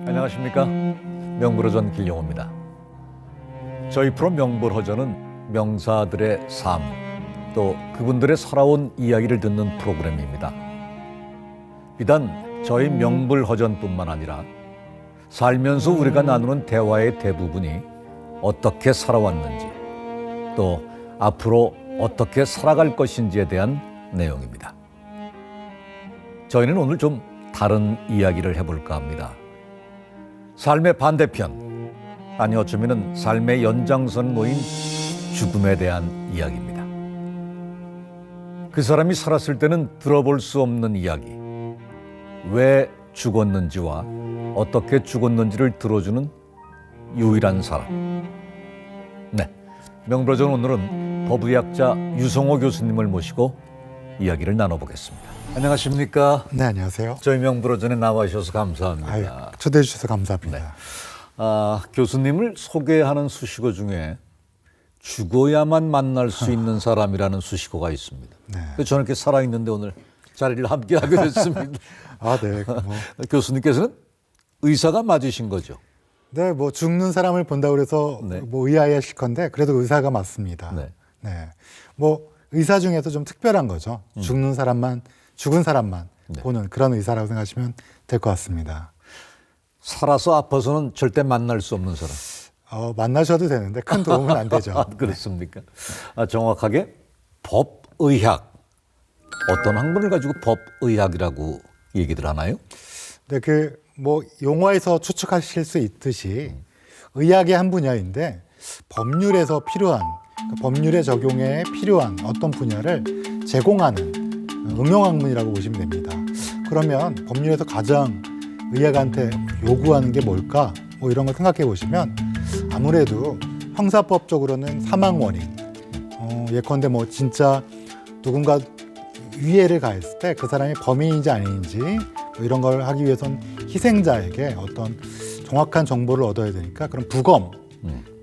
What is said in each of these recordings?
안녕하십니까. 명불허전 길용호입니다. 저희 프로 명불허전은 명사들의 삶, 또 그분들의 살아온 이야기를 듣는 프로그램입니다. 비단 저희 명불허전뿐만 아니라 살면서 우리가 나누는 대화의 대부분이 어떻게 살아왔는지, 또 앞으로 어떻게 살아갈 것인지에 대한 내용입니다. 저희는 오늘 좀 다른 이야기를 해볼까 합니다. 삶의 반대편, 아니 어쩌면 삶의 연장선 모인 죽음에 대한 이야기입니다. 그 사람이 살았을 때는 들어볼 수 없는 이야기, 왜 죽었는지와 어떻게 죽었는지를 들어주는 유일한 사람. 네, 명불허전 오늘은 법의학자 유성호 교수님을 모시고 이야기를 나눠보겠습니다. 안녕하십니까? 네, 안녕하세요. 저희 명불허전에 나와주셔서 감사합니다. 아유, 초대해 주셔서 감사합니다. 네. 교수님을 소개하는 수식어 중에 죽어야만 만날 수 있는 사람이라는 수식어가 있습니다. 네. 그래서 저는 이렇게 살아있는데 오늘 자리를 함께하게 됐습니다. 네. 교수님께서는 의사가 맞으신 거죠? 네, 뭐 죽는 사람을 본다고 그래서 네. 뭐 의아해하실 건데 그래도 의사가 맞습니다. 네. 네. 뭐 의사 중에서 좀 특별한 거죠. 죽는 사람만, 죽은 사람만 네. 보는 그런 의사라고 생각하시면 될 것 같습니다. 살아서 아파서는 절대 만날 수 없는 사람. 만나셔도 되는데 큰 도움은 안 되죠. 그렇습니까? 정확하게 법의학. 어떤 학문을 가지고 법의학이라고 얘기들 하나요? 네, 뭐 용어에서 추측하실 수 있듯이 의학의 한 분야인데 법률에서 필요한, 법률의 적용에 필요한 어떤 분야를 제공하는 응용학문이라고 보시면 됩니다. 그러면 법률에서 가장 의학한테 요구하는 게 뭘까? 뭐 이런 걸 생각해 보시면 아무래도 형사법적으로는 사망 원인, 예컨대 뭐 진짜 누군가 위해를 가했을 때 그 사람이 범인인지 아닌지 뭐 이런 걸 하기 위해선 희생자에게 어떤 정확한 정보를 얻어야 되니까 그런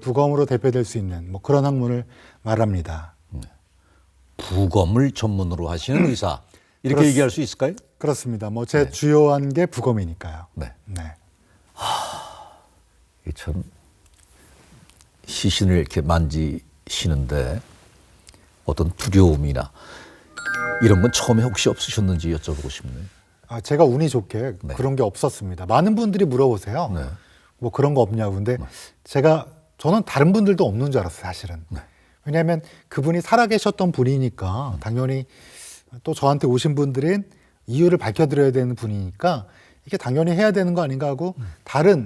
부검으로 대표될 수 있는 뭐 그런 학문을 말합니다. 부검을 전문으로 하시는 의사. 이렇게 얘기할 수 있을까요? 그렇습니다. 뭐 제 주요한 게 부검이니까요. 네. 네. 이게 참 시신을 이렇게 만지시는데 어떤 두려움이나 이런 건 처음에 혹시 없으셨는지 여쭤보고 싶네요. 제가 운이 좋게 네. 그런 게 없었습니다. 많은 분들이 물어보세요. 네. 뭐 그런 거 없냐고. 근데 저는 다른 분들도 없는 줄 알았어요, 사실은. 네. 왜냐하면 그분이 살아계셨던 분이니까 당연히 또 저한테 오신 분들은 이유를 밝혀드려야 되는 분이니까 이게 당연히 해야 되는 거 아닌가 하고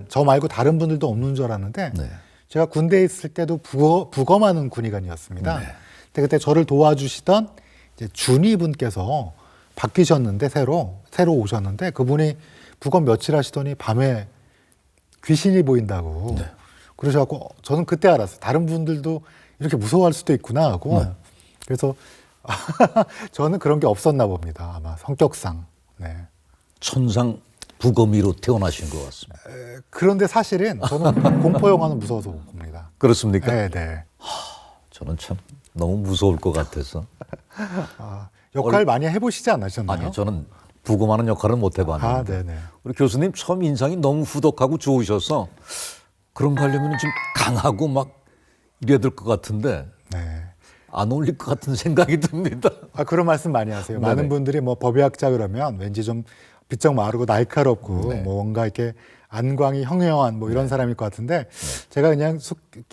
저 말고 다른 분들도 없는 줄 알았는데 네. 제가 군대에 있을 때도 부검하는 군의관이었습니다. 네. 근데 그때 저를 도와주시던 이제 준이 분께서 바뀌셨는데 새로 오셨는데 그분이 부검 며칠 하시더니 밤에 귀신이 보인다고 그러셔갖고 저는 그때 알았어요. 다른 분들도 이렇게 무서워할 수도 있구나 하고 그래서 저는 그런 게 없었나 봅니다. 아마 성격상. 네. 천상 부검이로 태어나신 것 같습니다. 그런데 사실은 저는 공포 영화는 무서워서 못 봅니다. 그렇습니까? 네. 저는 참 너무 무서울 것 같아서. 역할 많이 해보시지 않으셨나요? 아니요, 저는 부검하는 역할은 못 해봤는데. 네네. 우리 교수님 처음 인상이 너무 후덕하고 좋으셔서 그런 거 하려면 좀 강하고 막 이래야 될 것 같은데 네. 안 어울릴 것 같은 생각이 듭니다. 그런 말씀 많이 하세요. 네네. 많은 분들이 뭐 법의학자 그러면 왠지 좀 비쩍 마르고 날카롭고 네. 뭐 뭔가 이렇게 안광이 형형한 뭐 이런 사람일 것 같은데 제가 그냥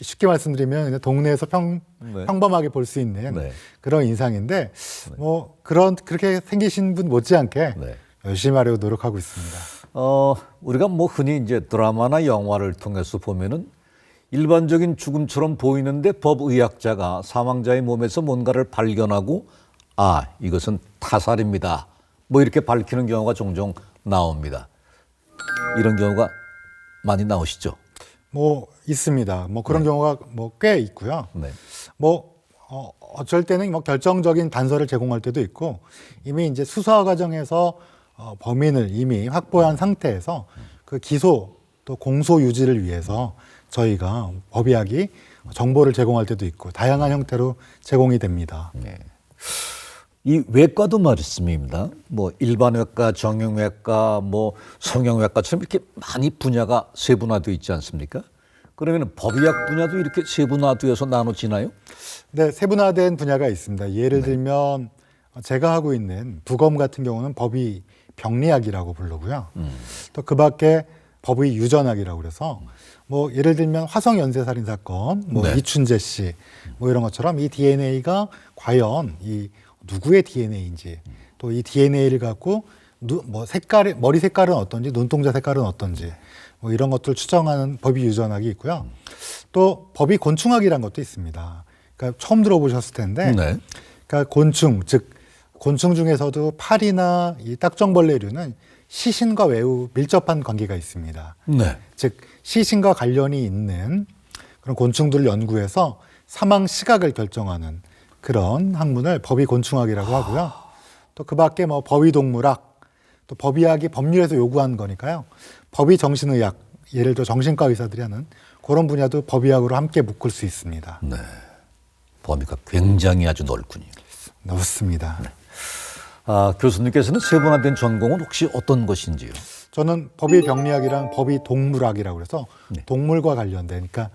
쉽게 말씀드리면 그냥 동네에서 평범하게 볼 수 있는 네. 그런 인상인데 뭐 그렇게 생기신 분 못지않게 네. 열심히 하려고 노력하고 있습니다. 우리가 뭐 흔히 이제 드라마나 영화를 통해서 보면은 일반적인 죽음처럼 보이는데 법의학자가 사망자의 몸에서 뭔가를 발견하고 이것은 타살입니다. 뭐 이렇게 밝히는 경우가 종종 나옵니다. 이런 경우가 많이 나오시죠? 뭐 있습니다. 뭐 그런 경우가 뭐 꽤 있고요. 네. 뭐 어쩔 때는 뭐 결정적인 단서를 제공할 때도 있고 이미 이제 수사 과정에서 범인을 이미 확보한 상태에서 그 기소 또 공소 유지를 위해서 저희가 법의학이 정보를 제공할 때도 있고 다양한 형태로 제공이 됩니다. 네. 이 외과도 말씀입니다. 뭐 일반외과, 정형외과, 뭐 성형외과처럼 이렇게 많이 분야가 세분화되어 있지 않습니까? 그러면 법의학 분야도 이렇게 세분화되어서 나눠지나요? 네, 세분화된 분야가 있습니다. 예를 들면 제가 하고 있는 부검 같은 경우는 법의 병리학이라고 부르고요. 또 그 밖에 법의 유전학이라고 그래서 뭐 예를 들면 화성 연쇄살인 사건, 뭐 네. 이춘재 씨, 뭐 이런 것처럼 이 DNA가 과연 이 누구의 DNA인지 또 이 DNA를 갖고 뭐 색깔, 머리 색깔은 어떤지, 눈동자 색깔은 어떤지 뭐 이런 것들을 추정하는 법의 유전학이 있고요. 또 법의 곤충학이라는 것도 있습니다. 그러니까 처음 들어보셨을 텐데, 네. 그러니까 곤충, 즉 곤충 중에서도 파리나 이 딱정벌레류는 시신과 매우 밀접한 관계가 있습니다. 네. 즉 시신과 관련이 있는 그런 곤충들을 연구해서 사망 시각을 결정하는 그런 학문을 법의 곤충학이라고 하고요. 또 그 밖에 뭐 법의 동물학, 또 법의학이 법률에서 요구한 거니까요. 법의 정신의학, 예를 들어 정신과 의사들이 하는 그런 분야도 법의학으로 함께 묶을 수 있습니다. 네. 범위가 굉장히 아주 넓군요. 넓습니다. 아, 교수님께서는 세분화된 전공은 혹시 어떤 것인지요? 저는 법의 병리학이랑 법의 동물학이라고 그래서 네. 동물과 관련된, 그러니까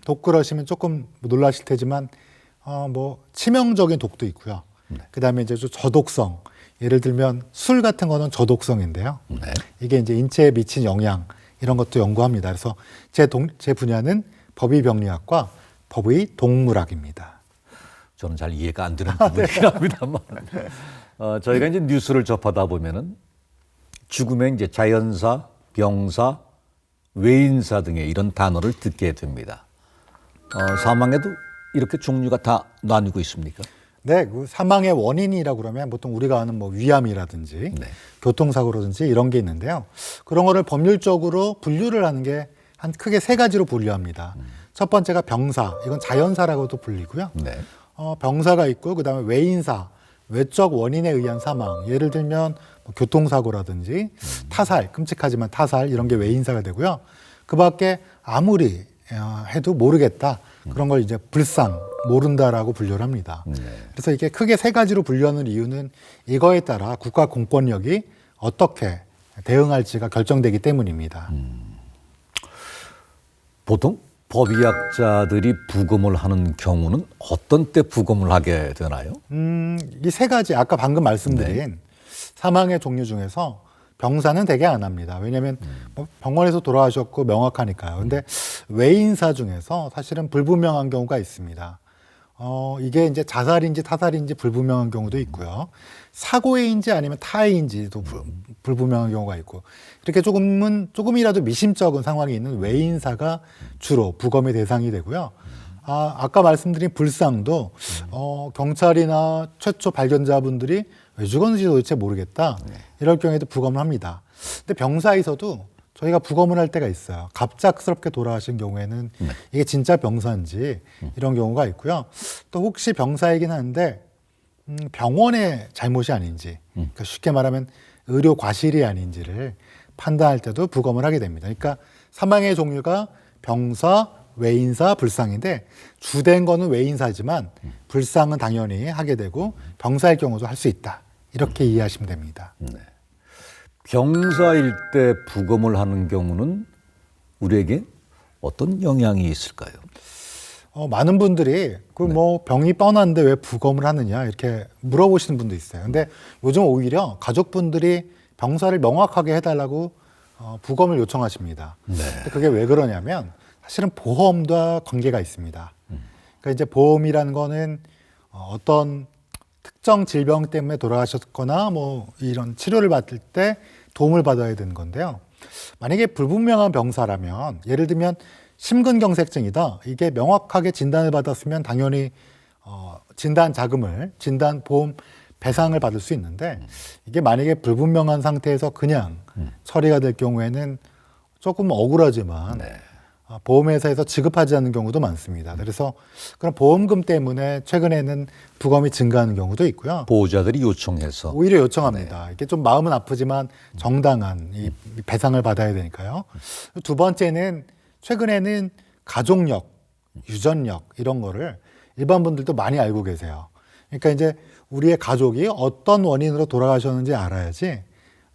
독그러시면 조금 놀라실 테지만 뭐 치명적인 독도 있고요. 그다음에 이제 좀 저독성, 예를 들면 술 같은 거는 저독성인데요. 네. 이게 이제 인체에 미친 영향 이런 것도 연구합니다. 그래서 제 분야는 법의 병리학과 법의 동물학입니다. 저는 잘 이해가 안 되는 부분이긴 합니다만 저희가 이제 뉴스를 접하다 보면은 죽음의 이제 자연사, 병사, 외인사 등의 이런 단어를 듣게 됩니다. 사망에도 이렇게 종류가 다 나뉘고 있습니까? 네, 그 사망의 원인이라고 그러면 보통 우리가 아는 뭐 위암이라든지 네. 교통사고라든지 이런 게 있는데요. 그런 거를 법률적으로 분류를 하는 게 한 크게 세 가지로 분류합니다. 첫 번째가 병사, 이건 자연사라고도 불리고요. 네. 병사가 있고 그다음에 외인사, 외적 원인에 의한 사망. 예를 들면 뭐 교통사고라든지 타살, 끔찍하지만 타살 이런 게 외인사가 되고요. 그 밖에 아무리 해도 모르겠다. 그런 걸 이제 불상, 모른다라고 분류를 합니다. 그래서 이게 크게 세 가지로 분류하는 이유는 이거에 따라 국가 공권력이 어떻게 대응할지가 결정되기 때문입니다. 보통 법의학자들이 부검을 하는 경우는 어떤 때 부검을 하게 되나요? 이 세 가지 아까 방금 말씀드린 사망의 종류 중에서 병사는 대개 안 합니다. 왜냐하면 뭐 병원에서 돌아가셨고 명확하니까요. 근데 외인사 중에서 사실은 불분명한 경우가 있습니다. 이게 이제 자살인지 타살인지 불분명한 경우도 있고요. 사고의인지 아니면 타의인지도 불분명한 경우가 있고, 이렇게 조금이라도 미심쩍은 상황이 있는 외인사가 주로 부검의 대상이 되고요. 아까 말씀드린 불상도 경찰이나 최초 발견자분들이 왜 죽었는지 도대체 모르겠다. 이럴 경우에도 부검을 합니다. 근데 병사에서도 저희가 부검을 할 때가 있어요. 갑작스럽게 돌아가신 경우에는 이게 진짜 병사인지 이런 경우가 있고요. 또 혹시 병사이긴 한데 병원의 잘못이 아닌지, 그러니까 쉽게 말하면 의료 과실이 아닌지를 판단할 때도 부검을 하게 됩니다. 그러니까 사망의 종류가 병사, 외인사, 불상인데 주된 거는 외인사지만 불상은 당연히 하게 되고 병사일 경우도 할 수 있다. 이렇게 이해하시면 됩니다. 네. 병사일 때 부검을 하는 경우는 우리에게 어떤 영향이 있을까요? 많은 분들이 그 뭐 병이 뻔한데 왜 부검을 하느냐 이렇게 물어보시는 분도 있어요. 근데 요즘 오히려 가족분들이 병사를 명확하게 해달라고 부검을 요청하십니다. 근데 그게 왜 그러냐면 사실은 보험과 관계가 있습니다. 그러니까 이제 보험이라는 거는 어떤 특정 질병 때문에 돌아가셨거나 뭐 이런 치료를 받을 때 도움을 받아야 되는 건데요. 만약에 불분명한 병사라면 예를 들면 심근경색증이다. 이게 명확하게 진단을 받았으면 당연히 진단 자금을, 진단 보험 배상을 받을 수 있는데 이게 만약에 불분명한 상태에서 그냥 처리가 될 경우에는 조금 억울하지만 보험회사에서 지급하지 않는 경우도 많습니다. 그래서 그런 보험금 때문에 최근에는 부검이 증가하는 경우도 있고요. 보호자들이 요청해서 오히려 요청합니다. 이게 좀 마음은 아프지만 정당한 이 배상을 받아야 되니까요. 두 번째는 최근에는 가족력, 유전력 이런 거를 일반 분들도 많이 알고 계세요. 그러니까 이제 우리의 가족이 어떤 원인으로 돌아가셨는지 알아야지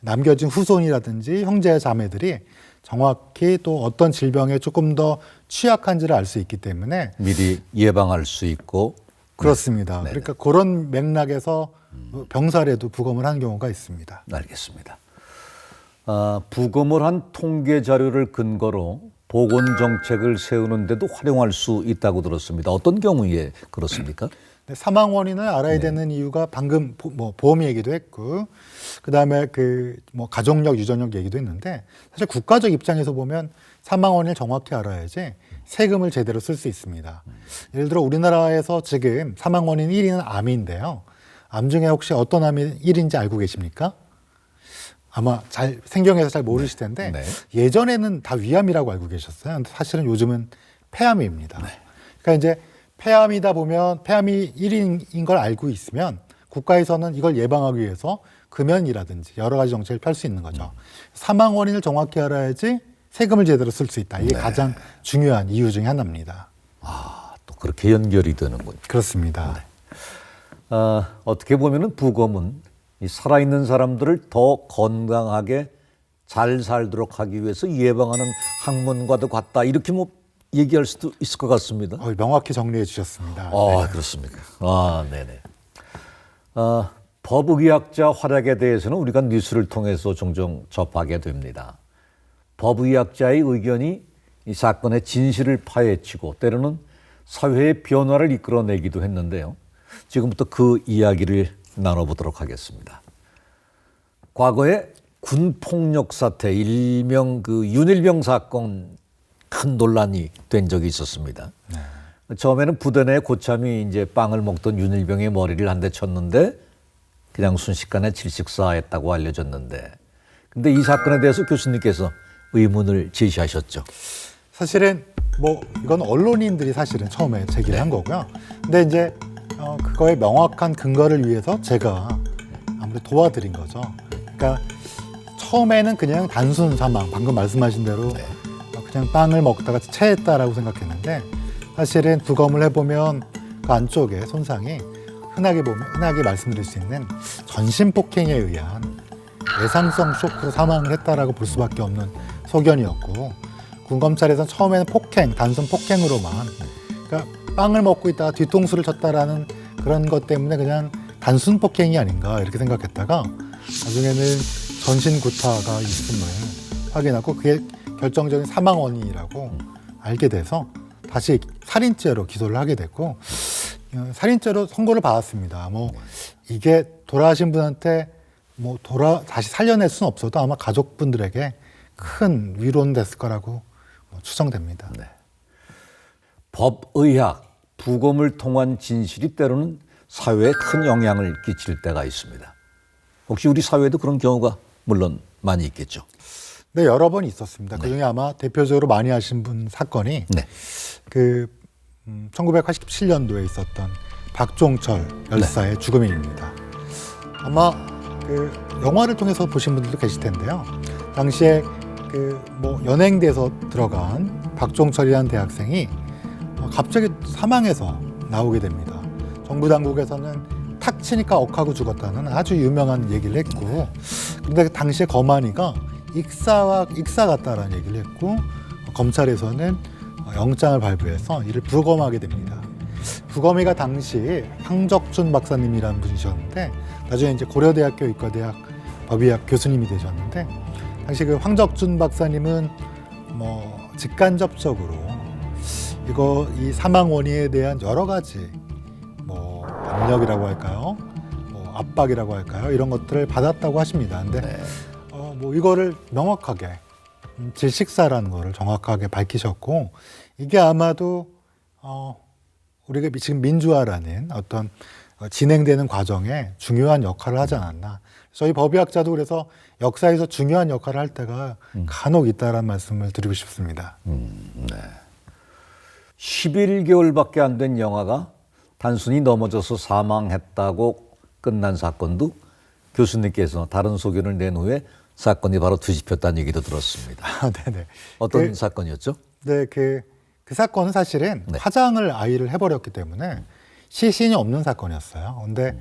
남겨진 후손이라든지 형제 자매들이 정확히 또 어떤 질병에 조금 더 취약한지를 알 수 있기 때문에 미리 예방할 수 있고. 그렇습니다. 네네. 그러니까 그런 맥락에서 병사라도 부검을 하는 경우가 있습니다. 알겠습니다. 부검을 한 통계 자료를 근거로 보건 정책을 세우는데도 활용할 수 있다고 들었습니다. 어떤 경우에 그렇습니까? 근데 사망 원인을 알아야 되는 이유가 방금 보험 얘기도 했고, 그 다음에 가족력, 유전력 얘기도 했는데, 사실 국가적 입장에서 보면 사망 원인을 정확히 알아야지 세금을 제대로 쓸 수 있습니다. 예를 들어 우리나라에서 지금 사망 원인 1위는 암인데요. 암 중에 혹시 어떤 암이 1위인지 알고 계십니까? 아마 생경해서 잘 모르실 텐데 네. 예전에는 다 위암이라고 알고 계셨어요. 근데 사실은 요즘은 폐암입니다. 그러니까 이제 폐암이다 보면 폐암이 1위인 걸 알고 있으면 국가에서는 이걸 예방하기 위해서 금연이라든지 여러 가지 정책을 펼 수 있는 거죠. 사망 원인을 정확히 알아야지 세금을 제대로 쓸 수 있다. 이게 가장 중요한 이유 중에 하나입니다. 또 그렇게 연결이 되는군요. 그렇습니다. 어떻게 보면은 부검은 이 살아있는 사람들을 더 건강하게 잘 살도록 하기 위해서 예방하는 학문과도 같다. 이렇게 얘기할 수도 있을 것 같습니다. 명확히 정리해 주셨습니다. 그렇습니까? 네네. 법의학자 활약에 대해서는 우리가 뉴스를 통해서 종종 접하게 됩니다. 법의학자의 의견이 이 사건의 진실을 파헤치고 때로는 사회의 변화를 이끌어내기도 했는데요. 지금부터 그 이야기를 나눠보도록 하겠습니다. 과거에 군폭력 사태, 일명 윤일병 사건 큰 논란이 된 적이 있었습니다. 처음에는 부대 내 고참이 이제 빵을 먹던 윤일병의 머리를 한 대 쳤는데 그냥 순식간에 질식사했다고 알려졌는데, 근데 이 사건에 대해서 교수님께서 의문을 제시하셨죠. 사실은 이건 언론인들이 사실은 처음에 제기를 한 거고요. 근데 이제 그거의 명확한 근거를 위해서 제가 아무래도 도와드린 거죠. 그러니까 처음에는 그냥 단순 사망, 방금 말씀하신 대로 그냥 빵을 먹다가 체했다라고 생각했는데, 사실은 부검을 해보면 그 안쪽에 손상이 흔하게 말씀드릴 수 있는 전신 폭행에 의한 외상성 쇼크로 사망을 했다라고 볼 수밖에 없는 소견이었고, 군검찰에서는 처음에는 단순 폭행으로만, 그러니까 빵을 먹고 있다가 뒤통수를 쳤다라는 그런 것 때문에 그냥 단순 폭행이 아닌가 이렇게 생각했다가 나중에는 전신 구타가 있음을 확인하고 그게 결정적인 사망 원인이라고 알게 돼서 다시 살인죄로 기소를 하게 됐고, 살인죄로 선고를 받았습니다. 이게 돌아가신 분한테 다시 살려낼 수는 없어도 아마 가족분들에게 큰 위로는 됐을 거라고 추정됩니다. 네. 법의학, 부검을 통한 진실이 때로는 사회에 큰 영향을 끼칠 때가 있습니다. 혹시 우리 사회에도 그런 경우가 물론 많이 있겠죠. 네, 여러 번 있었습니다. 그중에 아마 대표적으로 많이 하신 분 사건이 1987년도에 있었던 박종철 열사의 죽음입니다. 아마 영화를 통해서 보신 분들도 계실 텐데요. 당시에 연행돼서 들어간 박종철이라는 대학생이 갑자기 사망해서 나오게 됩니다. 정부 당국에서는 탁 치니까 억하고 죽었다는 아주 유명한 얘기를 했고, 근데 당시에 검안이가 익사 같다라는 얘기를 했고, 검찰에서는 영장을 발부해서 이를 부검하게 됩니다. 부검이가 당시 황적준 박사님이라는 분이셨는데 나중에 이제 고려대학교 의과대학 법의학 교수님이 되셨는데, 당시 그 황적준 박사님은 직간접적으로 이 사망 원인에 대한 여러 가지 압력이라고 할까요, 압박이라고 할까요, 이런 것들을 받았다고 하십니다. 근데 이거를 명확하게 질식사라는 거를 정확하게 밝히셨고, 이게 아마도 우리가 지금 민주화라는 어떤 진행되는 과정에 중요한 역할을 하지 않았나. 저희 법의학자도 그래서 역사에서 중요한 역할을 할 때가 간혹 있다라는 말씀을 드리고 싶습니다. 11개월밖에 안 된 영화가 단순히 넘어져서 사망했다고 끝난 사건도 교수님께서 다른 소견을 낸 후에 사건이 바로 뒤집혔다는 얘기도 들었습니다. 네네. 어떤 사건이었죠? 네, 그 사건은 사실은 화장을 아이를 해버렸기 때문에 시신이 없는 사건이었어요. 근데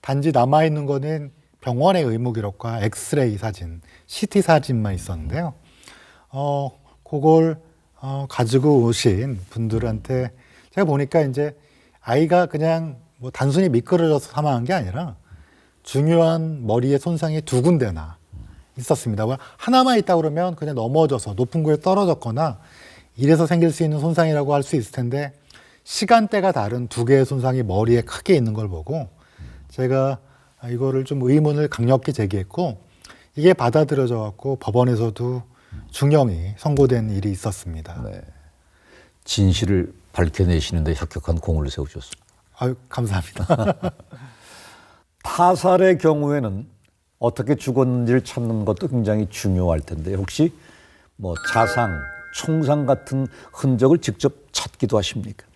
단지 남아 있는 거는 병원의 의무 기록과 엑스레이 사진, CT 사진만 있었는데요. 그걸 가지고 오신 분들한테 제가 보니까 이제 아이가 그냥 뭐 단순히 미끄러져서 사망한 게 아니라 중요한 머리의 손상이 두 군데나 있었습니다. 하나만 있다 그러면 그냥 넘어져서 높은 곳에 떨어졌거나 이래서 생길 수 있는 손상이라고 할 수 있을 텐데 시간대가 다른 두 개의 손상이 머리에 크게 있는 걸 보고 제가 이거를 좀 의문을 강력히 제기했고 이게 받아들여져 갖고 법원에서도 중형이 선고된 일이 있었습니다. 네. 진실을 밝혀내시는데 혁혁한 공을 세우셨습니다. 아유, 감사합니다. 타살의 경우에는 어떻게 죽었는지를 찾는 것도 굉장히 중요할 텐데 혹시 뭐 자상, 총상 같은 흔적을 직접 찾기도 하십니까?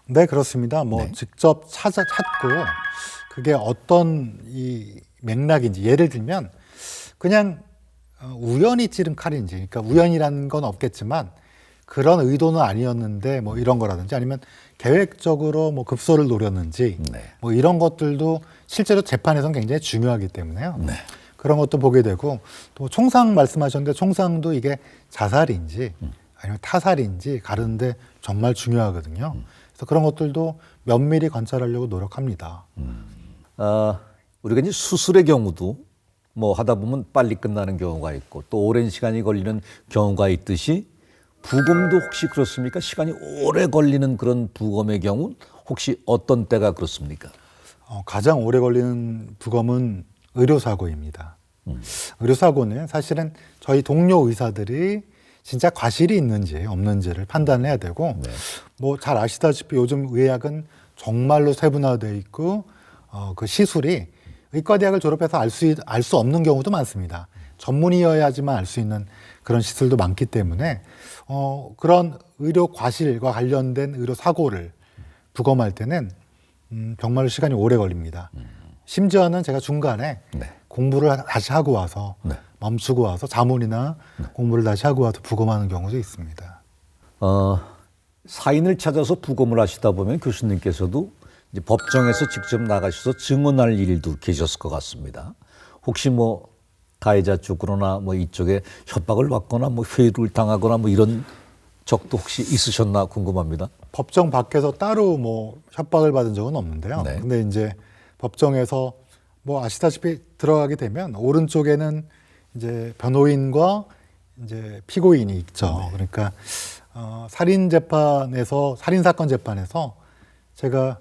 네, 그렇습니다. 네. 직접 찾고 그게 어떤 이 맥락인지 예를 들면 그냥 우연히 찌른 칼인지, 그러니까 우연이라는 건 없겠지만 그런 의도는 아니었는데 뭐 이런 거라든지 아니면 계획적으로 뭐 급소를 노렸는지 네. 뭐 이런 것들도 실제로 재판에서는 굉장히 중요하기 때문에요. 네. 그런 것도 보게 되고 또 총상 말씀하셨는데 총상도 이게 자살인지 아니면 타살인지 가르는데 정말 중요하거든요. 그래서 그런 것들도 면밀히 관찰하려고 노력합니다. 우리가 이제 수술의 경우도 뭐 하다 보면 빨리 끝나는 경우가 있고 또 오랜 시간이 걸리는 경우가 있듯이 부검도 혹시 그렇습니까? 시간이 오래 걸리는 그런 부검의 경우 혹시 어떤 때가 그렇습니까? 가장 오래 걸리는 부검은 의료사고입니다. 의료사고는 사실은 저희 동료 의사들이 진짜 과실이 있는지 없는지를 판단해야 되고 네. 뭐 잘 아시다시피 요즘 의학은 정말로 세분화되어 있고 그 시술이 의과대학을 졸업해서 알 수 없는 경우도 많습니다. 전문의여야지만 알 수 있는 그런 시술도 많기 때문에 그런 의료 과실과 관련된 의료 사고를 부검할 때는 정말로 시간이 오래 걸립니다. 심지어는 제가 중간에 네. 공부를 다시 하고 와서 네. 멈추고 와서 자문이나 공부를 다시 하고 와서 부검하는 경우도 있습니다. 사인을 찾아서 부검을 하시다 보면 교수님께서도 이제 법정에서 직접 나가셔서 증언할 일도 계셨을 것 같습니다. 혹시 뭐 가해자 쪽으로나 뭐 이쪽에 협박을 받거나 뭐 회유를 당하거나 뭐 이런 적도 혹시 있으셨나 궁금합니다. 법정 밖에서 따로 뭐 협박을 받은 적은 없는데요. 네. 근데 이제 법정에서 뭐 아시다시피 들어가게 되면 오른쪽에는 이제 변호인과 이제 피고인이 있죠. 그러니까 살인 재판에서 살인 사건 재판에서 제가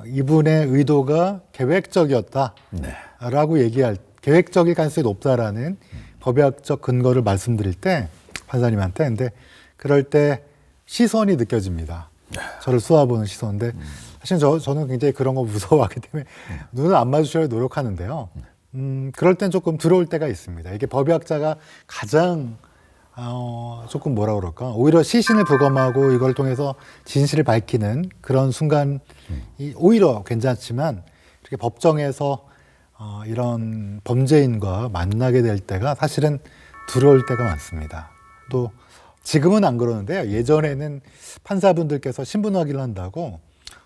이분의 의도가 계획적이었다라고 얘기할 계획적일 가능성이 높다라는 법의학적 근거를 말씀드릴 때 판사님한테 근데 그럴 때 시선이 느껴집니다. 저를 쏘아보는 시선인데 사실 저는 굉장히 그런 거 무서워하기 때문에 눈을 안 마주쳐야 노력하는데요. 그럴 땐 조금 들어올 때가 있습니다. 이게 법의학자가 가장 조금 뭐라 그럴까 오히려 시신을 부검하고 이걸 통해서 진실을 밝히는 그런 순간이 오히려 괜찮지만 이렇게 법정에서 이런 범죄인과 만나게 될 때가 사실은 두려울 때가 많습니다. 또 지금은 안 그러는데요. 예전에는 판사분들께서 신분 확인을 한다고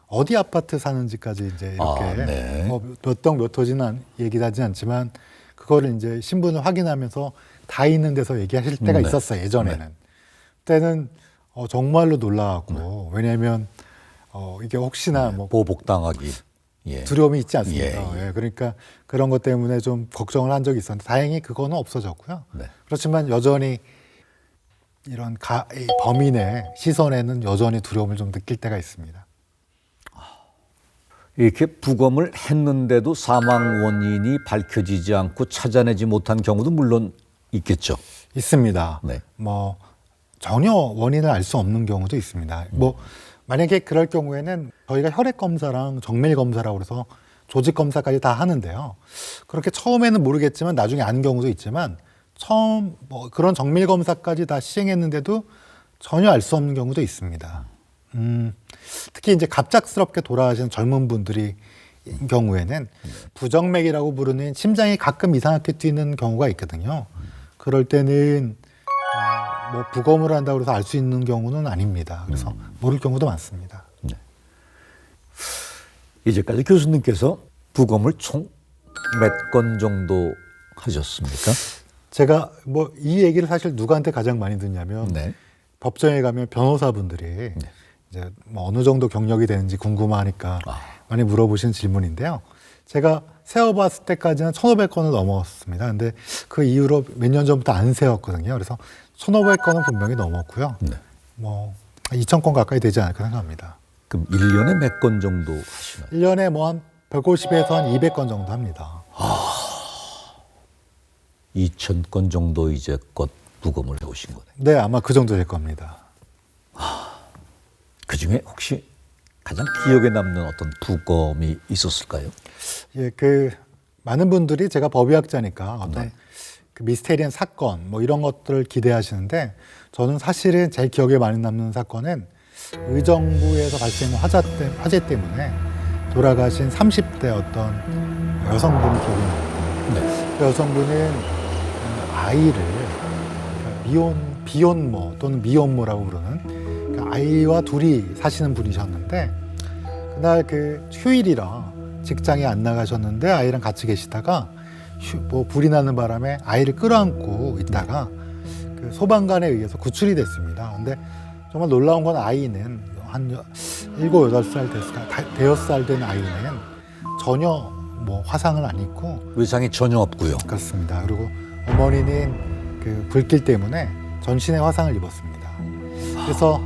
어디 아파트 사는지까지 이제 이렇게 네. 몇 동 몇 호지는 얘기하지 않지만 그거를 이제 신분을 확인하면서 다 있는 데서 얘기하실 때가 네. 있었어요. 예전에는. 그때는 정말로 놀라웠고 왜냐하면 이게 혹시나 뭐 보복당하기. 예. 두려움이 있지 않습니까? 예. 예, 그러니까 그런 것 때문에 좀 걱정을 한 적이 있었는데 다행히 그거는 없어졌고요. 네. 그렇지만 여전히 이런 이 범인의 시선에는 여전히 두려움을 좀 느낄 때가 있습니다. 이렇게 부검을 했는데도 사망 원인이 밝혀지지 않고 찾아내지 못한 경우도 물론 있겠죠. 있습니다. 네. 뭐 전혀 원인을 알 수 없는 경우도 있습니다. 뭐 만약에 그럴 경우에는 저희가 혈액 검사랑 정밀 검사라고 그래서 조직 검사까지 다 하는데요. 그렇게 처음에는 모르겠지만 나중에 아는 경우도 있지만 처음 뭐 그런 정밀 검사까지 다 시행했는데도 전혀 알 수 없는 경우도 있습니다. 특히 이제 갑작스럽게 돌아가시는 젊은 분들이 경우에는 부정맥이라고 부르는 심장이 가끔 이상하게 뛰는 경우가 있거든요. 그럴 때는 뭐 부검을 한다고 해서 알 수 있는 경우는 아닙니다. 그래서 모를 경우도 많습니다. 이제까지 교수님께서 부검을 총 몇 건 정도 하셨습니까? 제가 뭐 이 얘기를 사실 누구한테 가장 많이 듣냐면 네. 법정에 가면 변호사분들이 이제 뭐 어느 정도 경력이 되는지 궁금하니까 많이 물어보시는 질문인데요. 제가 세어봤을 때까지는 1,500건을 넘었습니다. 근데 그 이후로 몇 년 전부터 안 세웠거든요. 그래서 1,500건은 분명히 넘었고요. 네. 뭐 2,000건 가까이 되지 않을까 생각합니다. 그럼 1년에 몇 건 정도 하시나요? 1년에 뭐 한 150에서 한 200건 정도 합니다. 2,000건 정도 이제껏 부검을 해오신 거네. 네, 아마 그 정도 될 겁니다. 그 중에 혹시 가장 기억에 남는 어떤 부검이 있었을까요? 예, 그 많은 분들이 제가 법의학자니까 어떤 네. 그 미스테리한 사건 뭐 이런 것들을 기대하시는데 저는 사실은 제일 기억에 많이 남는 사건은 의정부에서 발생한 화재 때문에 돌아가신 30대 어떤 여성분이 기억이 납니다. 네. 그 여성분은 아이를 비혼모 또는 미혼모라고 부르는 그 아이와 둘이 사시는 분이셨는데 그날 그 휴일이라 직장에 안 나가셨는데 아이랑 같이 계시다가 뭐 불이 나는 바람에 아이를 끌어안고 있다가 그 소방관에 의해서 구출이 됐습니다. 근데 정말 놀라운 건 아이는 한 7, 8살 대여섯 살 된 아이는 전혀 뭐 화상을 안 입고 외상이 전혀 없고요. 그렇습니다. 그리고 어머니는 그 불길 때문에 전신에 화상을 입었습니다. 그래서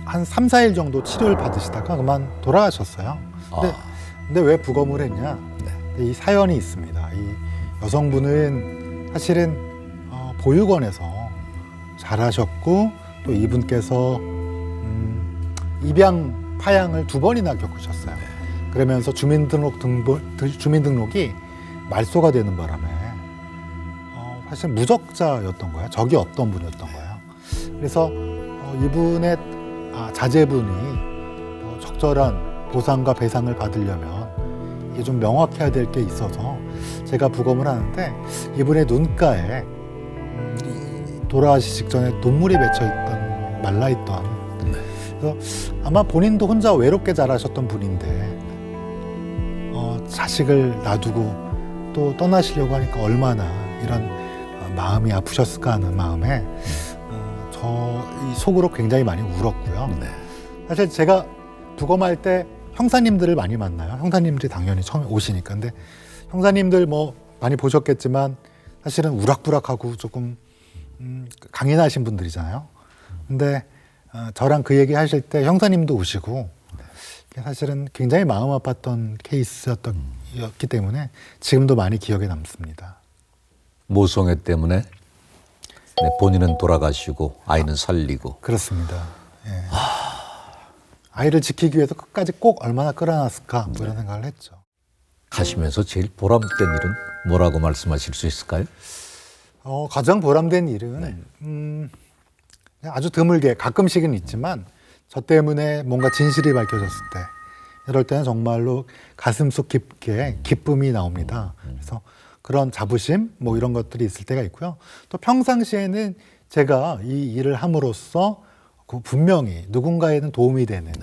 한 3, 4일 정도 치료를 받으시다가 그만 돌아가셨어요. 근데 왜 부검을 했냐? 이 사연이 있습니다. 이 여성분은 사실은 보육원에서 자라셨고 또 이분께서 입양 파양을 2번이나 겪으셨어요. 그러면서 주민등록이 말소가 되는 바람에 사실 무적자였던 거예요. 적이 없던 분이었던 거예요. 그래서 이분의 자제분이 적절한 보상과 배상을 받으려면 이게 좀 명확해야 될 게 있어서 제가 부검을 하는데 이분의 눈가에 돌아가시 직전에 눈물이 맺혀있던 말라있던 그래서 아마 본인도 혼자 외롭게 자라셨던 분인데 자식을 놔두고 또 떠나시려고 하니까 얼마나 이런 마음이 아프셨을까 하는 마음에 저 속으로 굉장히 많이 울었고요. 사실 제가 부검할 때 형사님들을 많이 만나요. 형사님들이 당연히 처음에 오시니까. 근데 형사님들 뭐 많이 보셨겠지만 사실은 우락부락하고 조금 강인하신 분들이잖아요. 근데 저랑 그 얘기 하실 때 형사님도 우시고 사실은 굉장히 마음 아팠던 케이스였기 때문에 지금도 많이 기억에 남습니다. 모성애 때문에 본인은 돌아가시고 아이는 살리고. 그렇습니다. 예. 아이를 지키기 위해서 끝까지 꼭 얼마나 끌어놨을까 뭐 이런 생각을 했죠. 가시면서 제일 보람된 일은 뭐라고 말씀하실 수 있을까요? 가장 보람된 일은 아주 드물게 가끔씩은 있지만 저 때문에 뭔가 진실이 밝혀졌을 때 이럴 때는 정말로 가슴속 깊게 기쁨이 나옵니다. 그래서 그런 자부심 뭐 이런 것들이 있을 때가 있고요. 또 평상시에는 제가 이 일을 함으로써 분명히 누군가에는 도움이 되는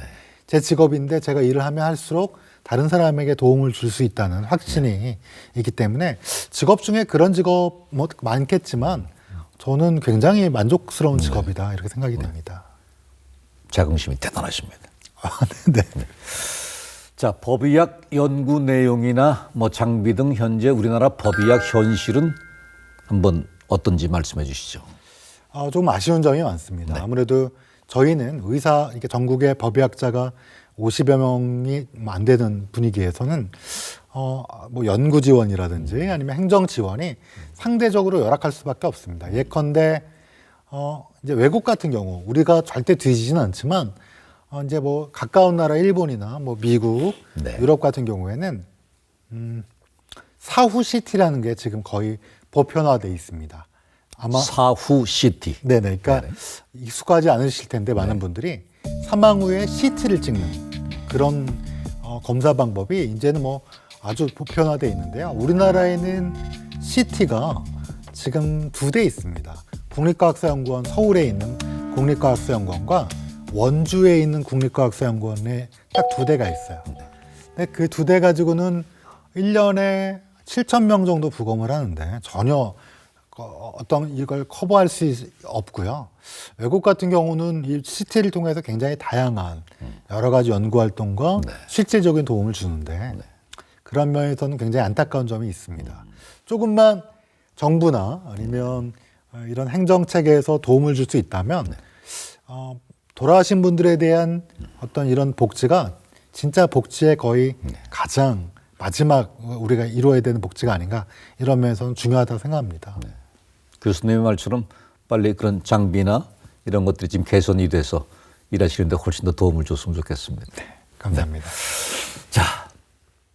제 직업인데 제가 일을 하면 할수록 다른 사람에게 도움을 줄 수 있다는 확신이 있기 때문에 직업 중에 그런 직업 뭐 많겠지만 저는 굉장히 만족스러운 직업이다 이렇게 생각이 됩니다. 자긍심이 대단하십니다. 네. 자, 법의학 연구 내용이나 뭐 장비 등 현재 우리나라 법의학 현실은 한번 어떤지 말씀해 주시죠. 좀 아쉬운 점이 많습니다. 아무래도 저희는 이렇게 전국의 법의학자가 50여 명이 안 되는 분위기에서는 뭐 연구 지원이라든지 아니면 행정 지원이 상대적으로 열악할 수밖에 없습니다. 예컨대 이제 외국 같은 경우 우리가 절대 뒤지지는 않지만 이제 뭐 가까운 나라 일본이나 뭐 미국, 유럽 같은 경우에는 사후CT라는 게 지금 거의 보편화돼 있습니다. 아마 사후CT. 네네. 그러니까 익숙하지 않으실 텐데 많은 분들이 사망 후에 CT를 찍는 그런 검사 방법이 이제는 뭐 아주 보편화돼 있는데요. 우리나라에는 CT가 지금 2대 있습니다. 국립과학사연구원 서울에 있는 국립과학사연구원과 원주에 있는 국립과학사연구원에 딱 2대가 있어요. 근데 그 2대 가지고는 1년에 7천 명 정도 부검을 하는데 전혀 어떤 이걸 커버할 수 없고요. 외국 같은 경우는 이 CT를 통해서 굉장히 다양한 여러 가지 연구 활동과 실질적인 도움을 주는데 그런 면에서는 굉장히 안타까운 점이 있습니다. 조금만 정부나 아니면 이런 행정체계에서 도움을 줄 수 있다면 돌아가신 분들에 대한 어떤 이런 복지가 진짜 복지의 거의 가장 마지막 우리가 이루어야 되는 복지가 아닌가 이런 면에서는 중요하다고 생각합니다. 교수님의 말처럼 빨리 그런 장비나 이런 것들이 지금 개선이 돼서 일하시는데 훨씬 더 도움을 줬으면 좋겠습니다. 감사합니다. 자,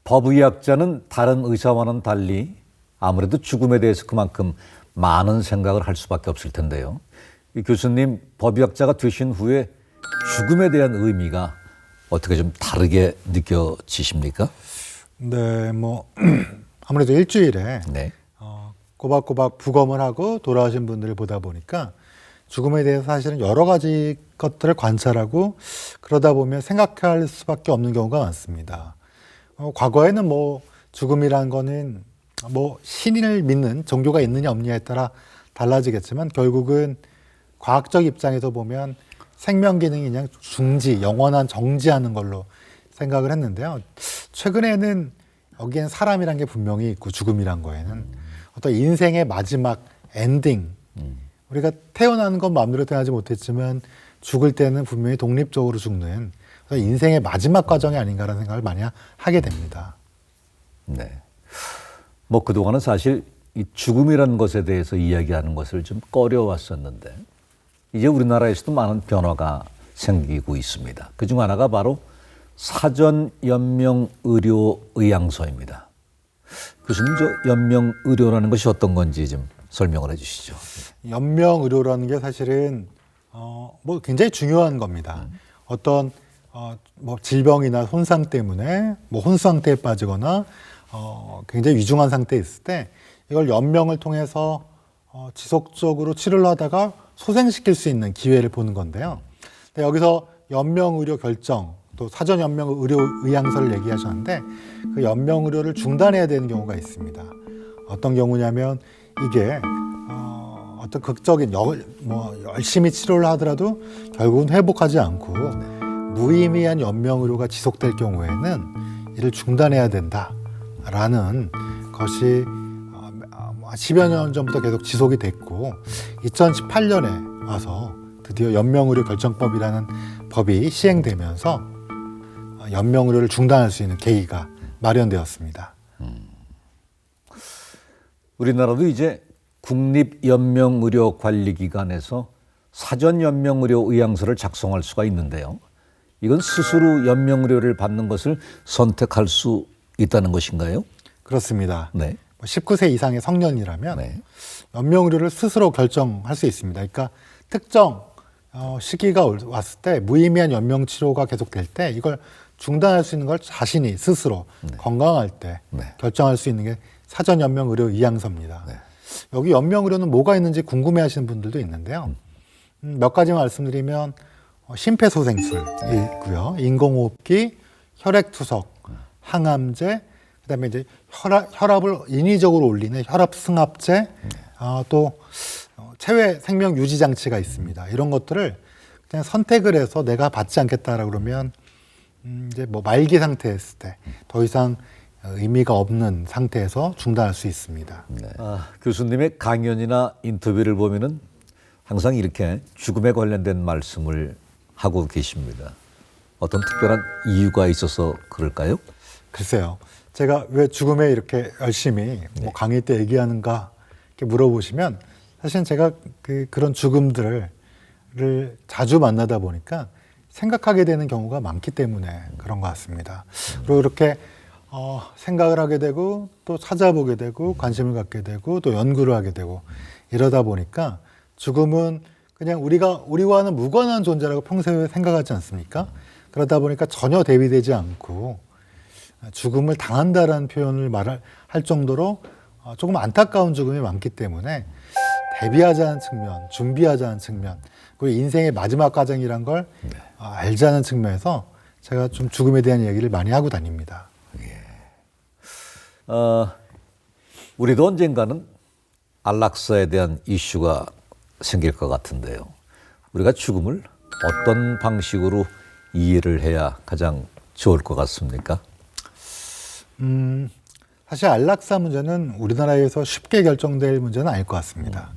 법의학자는 다른 의사와는 달리 아무래도 죽음에 대해서 그만큼 많은 생각을 할 수밖에 없을 텐데요. 이 교수님, 법의학자가 되신 후에 죽음에 대한 의미가 어떻게 좀 다르게 느껴지십니까? 네, 뭐 아무래도 일주일에 네. 꼬박꼬박 부검을 하고 돌아가신 분들을 보다 보니까 죽음에 대해서 사실은 여러 가지 것들을 관찰하고 그러다 보면 생각할 수밖에 없는 경우가 많습니다. 과거에는 뭐 죽음이란 거는 뭐 신을 믿는 종교가 있느냐 없느냐에 따라 달라지겠지만 결국은 과학적 입장에서 보면 생명 기능이 그냥 중지, 영원한 정지하는 걸로 생각을 했는데요. 최근에는 여기엔 사람이란 게 분명히 있고 죽음이란 거에는 어떤 인생의 마지막 엔딩. 우리가 태어나는 건 마음대로 태어나지 못했지만 죽을 때는 분명히 독립적으로 죽는 인생의 마지막 과정이 아닌가라는 생각을 많이 하게 됩니다. 네. 뭐 그동안은 사실 이 죽음이라는 것에 대해서 이야기하는 것을 좀 꺼려왔었는데 이제 우리나라에서도 많은 변화가 생기고 있습니다. 그중 하나가 바로 사전연명의료의향서입니다. 교수님, 저 연명의료라는 것이 어떤 건지 좀 설명을 해 주시죠. 연명의료라는 게 사실은 뭐 굉장히 중요한 겁니다. 어떤 뭐 질병이나 손상 때문에 뭐 혼수 상태에 빠지거나 굉장히 위중한 상태에 있을 때 이걸 연명을 통해서 지속적으로 치료를 하다가 소생시킬 수 있는 기회를 보는 건데요. 근데 여기서 연명의료 결정 또 사전 연명의료의향서를 얘기하셨는데 그 연명의료를 중단해야 되는 경우가 있습니다. 어떤 경우냐면 이게 어떤 극적인 열심히 치료를 하더라도 결국은 회복하지 않고 무의미한 연명의료가 지속될 경우에는 이를 중단해야 된다라는 것이 10여 년 전부터 계속 지속이 됐고 2018년에 와서 드디어 연명의료 결정법이라는 법이 시행되면서 연명의료를 중단할 수 있는 계기가 마련되었습니다. 우리나라도 이제 국립연명의료관리기관에서 사전연명의료의향서를 작성할 수가 있는데요. 이건 스스로 연명의료를 받는 것을 선택할 수 있다는 것인가요? 그렇습니다. 네. 19세 이상의 성년이라면 네. 연명의료를 스스로 결정할 수 있습니다. 그러니까 특정 시기가 왔을 때 무의미한 연명치료가 계속될 때 이걸 중단할 수 있는 걸 자신이 스스로 건강할 때 결정할 수 있는 게 사전연명의료의향서입니다. 여기 연명의료는 뭐가 있는지 궁금해하시는 분들도 있는데요. 몇 가지만 말씀드리면 심폐소생술 있고요, 인공호흡기, 혈액투석, 항암제, 그다음에 이제 혈압을 인위적으로 올리는 혈압승합제, 또 체외 생명 유지 장치가 있습니다. 이런 것들을 그냥 선택을 해서 내가 받지 않겠다라 그러면 이제 뭐 말기 상태에 있을 때 더 이상 의미가 없는 상태에서 중단할 수 있습니다. 네. 교수님의 강연이나 인터뷰를 보면은 항상 이렇게 죽음에 관련된 말씀을 하고 계십니다. 어떤 특별한 이유가 있어서 그럴까요? 글쎄요. 제가 왜 죽음에 이렇게 열심히 뭐 강의 때 얘기하는가 이렇게 물어보시면 사실은 제가 그런 죽음들을 자주 만나다 보니까 생각하게 되는 경우가 많기 때문에 그런 것 같습니다. 그리고 이렇게 생각을 하게 되고 또 찾아보게 되고 관심을 갖게 되고 또 연구를 하게 되고 이러다 보니까 죽음은 그냥 우리와는 무관한 존재라고 평소에 생각하지 않습니까? 그러다 보니까 전혀 대비되지 않고 죽음을 당한다라는 표현을 할 정도로 조금 안타까운 죽음이 많기 때문에 대비하자는 측면, 준비하자는 측면, 그리고 인생의 마지막 과정이란 걸 알자는 측면에서 제가 좀 죽음에 대한 얘기를 많이 하고 다닙니다. 우리도 언젠가는 안락사에 대한 이슈가 생길 것 같은데요. 우리가 죽음을 어떤 방식으로 이해를 해야 가장 좋을 것 같습니까? 사실 안락사 문제는 우리나라에서 쉽게 결정될 문제는 아닐 것 같습니다.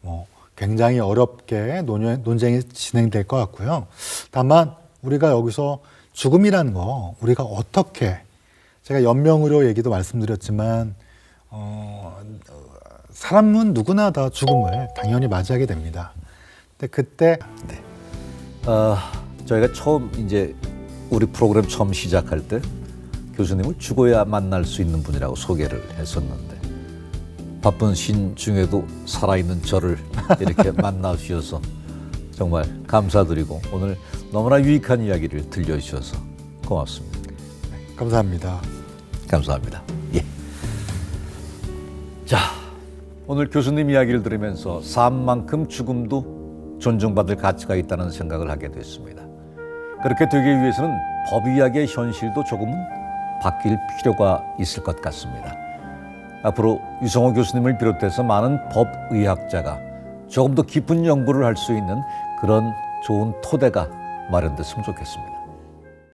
뭐 굉장히 어렵게 논쟁이 진행될 것 같고요. 다만 우리가 여기서 죽음이라는 거 우리가 어떻게, 제가 연명으로 얘기도 말씀드렸지만 사람은 누구나 다 죽음을 당연히 맞이하게 됩니다. 근데 그때 저희가 처음 이제 우리 프로그램 처음 시작할 때 교수님을 죽어야 만날 수 있는 분이라고 소개를 했었는데 바쁜 신 중에도 살아있는 저를 이렇게 만나주셔서 정말 감사드리고 오늘 너무나 유익한 이야기를 들려주셔서 고맙습니다. 감사합니다. 감사합니다. 예. 자, 오늘 교수님 이야기를 들으면서 삶만큼 죽음도 존중받을 가치가 있다는 생각을 하게 됐습니다. 그렇게 되기 위해서는 법 이야기의 현실도 조금은 바뀔 필요가 있을 것 같습니다. 앞으로 유성호 교수님을 비롯해서 많은 법의학자가 조금 더 깊은 연구를 할 수 있는 그런 좋은 토대가 마련됐으면 좋겠습니다.